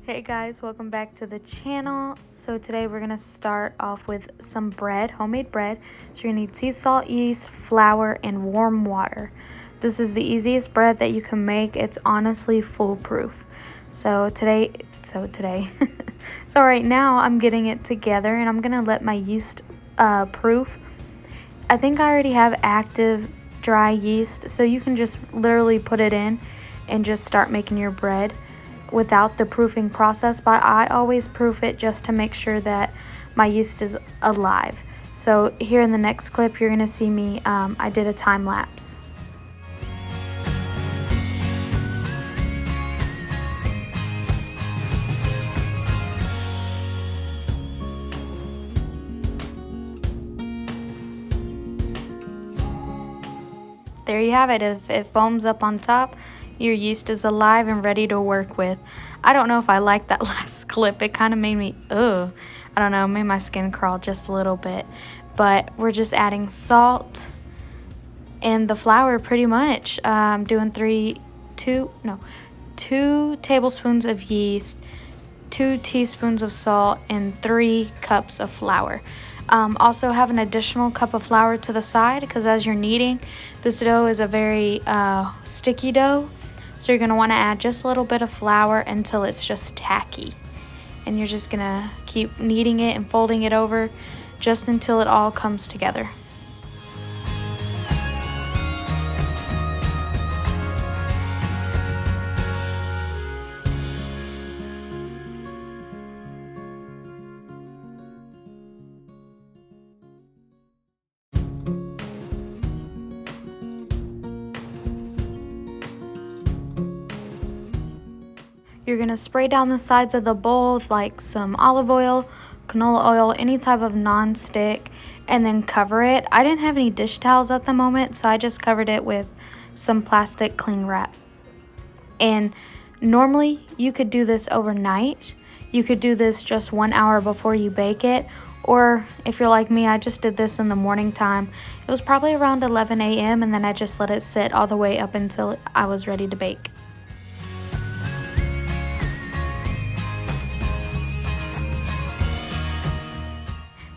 Hey guys, welcome back to the channel. So today we're gonna start off with some bread, homemade bread. So you're gonna need sea salt, yeast, flour, and warm water. This is the easiest bread that you can make. It's honestly foolproof. So right now I'm getting it together and I'm gonna let my yeast proof. I think I already have active dry yeast, so you can just literally put it in and just start making your bread without the proofing process, but I always proof it just to make sure that my yeast is alive. So here in the next clip you're gonna see me, I did a time lapse. There you have it. If it foams up on top, your yeast is alive and ready to work with. I don't know if I like that last clip. It kind of made me, I don't know, made my skin crawl just a little bit. But we're just adding salt and the flour pretty much. I'm doing 2 tablespoons of yeast, 2 teaspoons of salt, and 3 cups of flour. Also have an additional cup of flour to the side because as you're kneading, this dough is a very sticky dough. So you're going to want to add just a little bit of flour until it's just tacky. And you're just going to keep kneading it and folding it over just until it all comes together. You're going to spray down the sides of the bowl with like some olive oil, canola oil, any type of non-stick, and then cover it. I didn't have any dish towels at the moment, so I just covered it with some plastic cling wrap. And normally you could do this overnight. You could do this just 1 hour before you bake it. Or if you're like me, I just did this in the morning time. It was probably around 11 a.m. and then I just let it sit all the way up until I was ready to bake.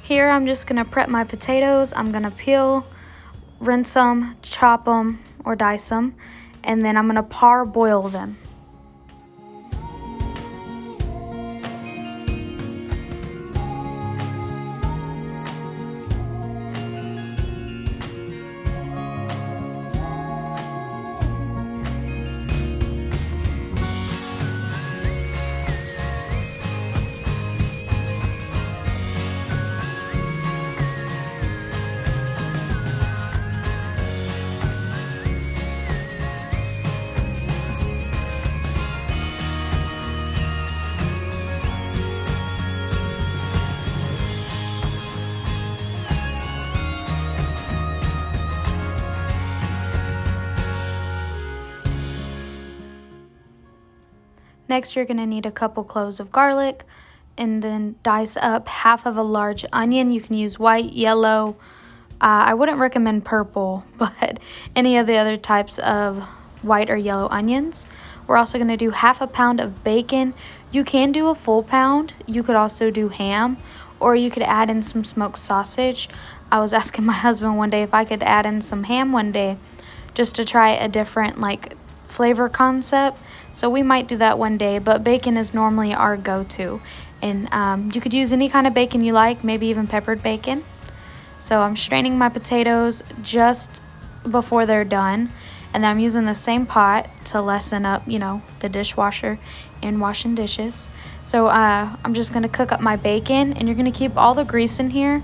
Here I'm just going to prep my potatoes. I'm going to peel, rinse them, chop them, or dice them, and then I'm going to parboil them. Next, you're going to need a couple cloves of garlic and then dice up half of a large onion. You can use white, yellow. I wouldn't recommend purple, but any of the other types of white or yellow onions. We're also going to do half a pound of bacon. You can do a full pound. You could also do ham, or you could add in some smoked sausage. I was asking my husband one day if I could add in some ham one day just to try a different flavor concept. So we might do that one day, but bacon is normally our go-to. And you could use any kind of bacon you like, maybe even peppered bacon. So I'm straining my potatoes just before they're done. And then I'm using the same pot to lessen up, the dishwasher and washing dishes. So I'm just going to cook up my bacon, and you're going to keep all the grease in here.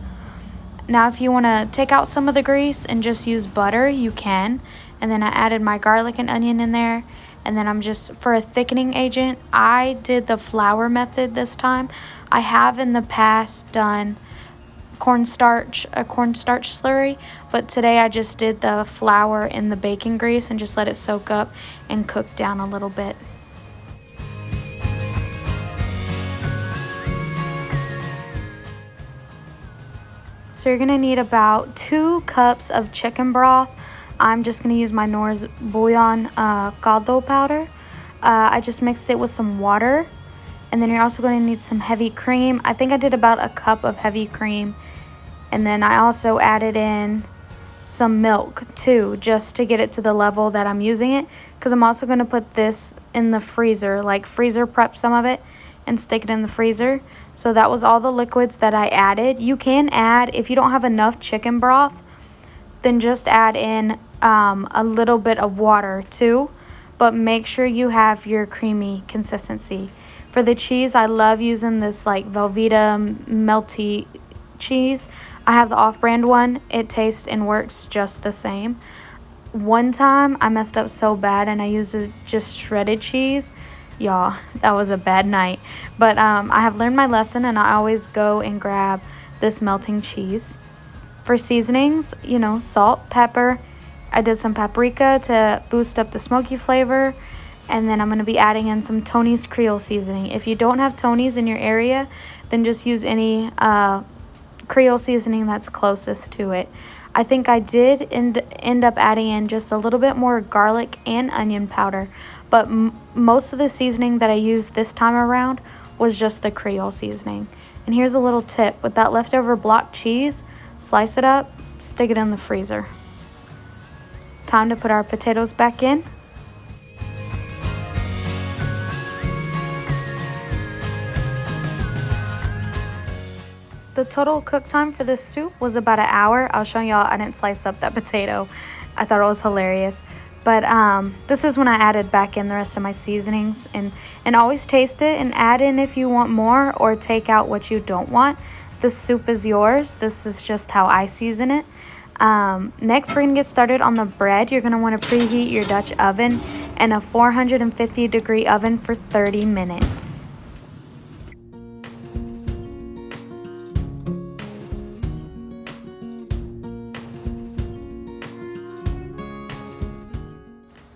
Now, if you want to take out some of the grease and just use butter, you can. And then I added my garlic and onion in there. And then I'm just, for a thickening agent, I did the flour method this time. I have in the past done a cornstarch slurry, but today I just did the flour in the bacon grease and just let it soak up and cook down a little bit. So you're gonna need about 2 cups of chicken broth. I'm just going to use my Knorr's bouillon caldo powder. I just mixed it with some water And then you're also going to need some heavy cream. I think I did about a cup of heavy cream. And then I also added in some milk too, just to get it to the level that I'm using it, because I'm also going to put this in the freezer, like freezer prep some of it and stick it in the freezer. So that was all the liquids that I added. You can add, if you don't have enough chicken broth, then just add in a little bit of water too, but make sure you have your creamy consistency. For the cheese, I love using this like Velveeta melty cheese. I have the off-brand one. It tastes and works just the same. One time I messed up so bad and I used just shredded cheese. Y'all, that was a bad night. But I have learned my lesson, and I always go and grab this melting cheese. For seasonings, you know, salt, pepper. I did some paprika to boost up the smoky flavor. And then I'm going to be adding in some Tony's Creole seasoning. If you don't have Tony's in your area, then just use any Creole seasoning that's closest to it. I think I did end up adding in just a little bit more garlic and onion powder, but most of the seasoning that I used this time around was just the Creole seasoning. And here's a little tip: with that leftover block cheese, slice it up, stick it in the freezer. Time to put our potatoes back in. The total cook time for this soup was about an hour. I'll show y'all, I didn't slice up that potato. I thought it was hilarious. But this is when I added back in the rest of my seasonings. And always taste it and add in if you want more, or take out what you don't want. The soup is yours. This is just how I season it. Next, we're going to get started on the bread. You're going to want to preheat your Dutch oven in a 450-degree oven for 30 minutes.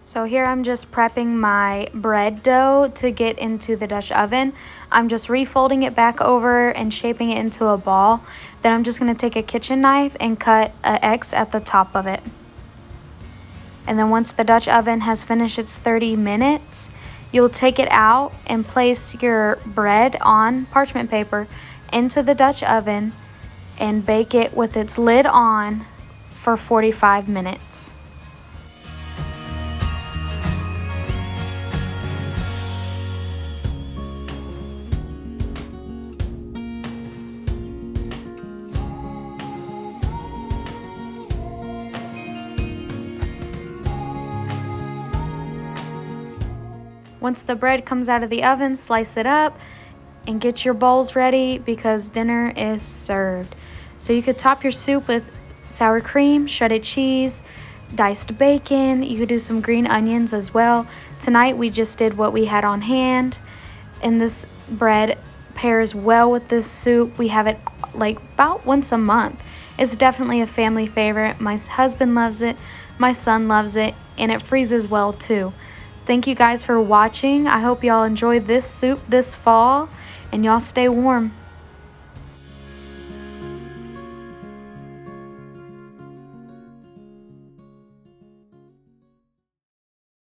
So here I'm just prepping my bread dough to get into the Dutch oven. I'm just refolding it back over and shaping it into a ball. Then I'm just going to take a kitchen knife and cut an X at the top of it. And then once the Dutch oven has finished its 30 minutes, you'll take it out and place your bread on parchment paper into the Dutch oven and bake it with its lid on for 45 minutes. Once the bread comes out of the oven, slice it up and get your bowls ready, because dinner is served. So you could top your soup with sour cream, shredded cheese, diced bacon. You could do some green onions as well. Tonight we just did what we had on hand, and this bread pairs well with this soup. We have it like about once a month. It's definitely a family favorite. My husband loves it, my son loves it, and it freezes well too. Thank you guys for watching. I hope y'all enjoyed this soup this fall, and y'all stay warm.